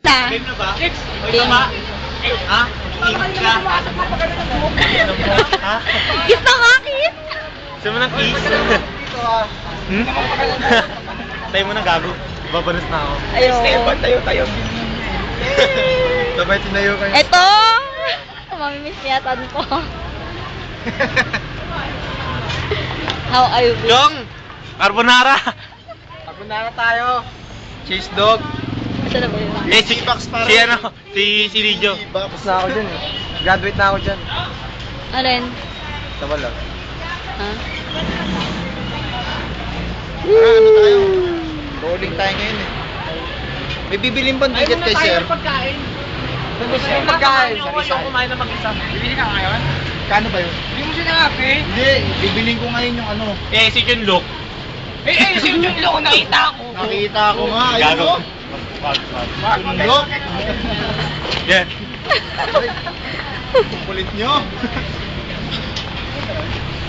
na. Game na ba? Game. Ha? Kiss ka? Ha? Kiss na nga, kiss. Saan mo ng kiss? Tayo mo na gago. Babanas na ako. Ayun. Tayo. Sabay tinayo kayo. Eto. Mamimiss niyatan ko. How are you? Jong! Carbonara! Carbonara tayo. Cheese dog. Ito na ba yun? Eh, si Lijo. Tapos na ako dyan eh. Graduate na ako dyan. Alin? Tama lang. Ha? Ano tayo? Bowling tayo ngayon eh. May bibilin bang ticket kay sir? pagkain. Gusto mo pagkain? kumain na mag-isa. Bibili ka ngayon? Kano ba yun? Hindi mo siya nakape. Hindi, bibilin ko ngayon yung ano. Eh, si Junlook. Si Junlook, nakita ko. Nakita ko nga. Ayun Gago. mo. Junlook. Yan. Kulit nyo.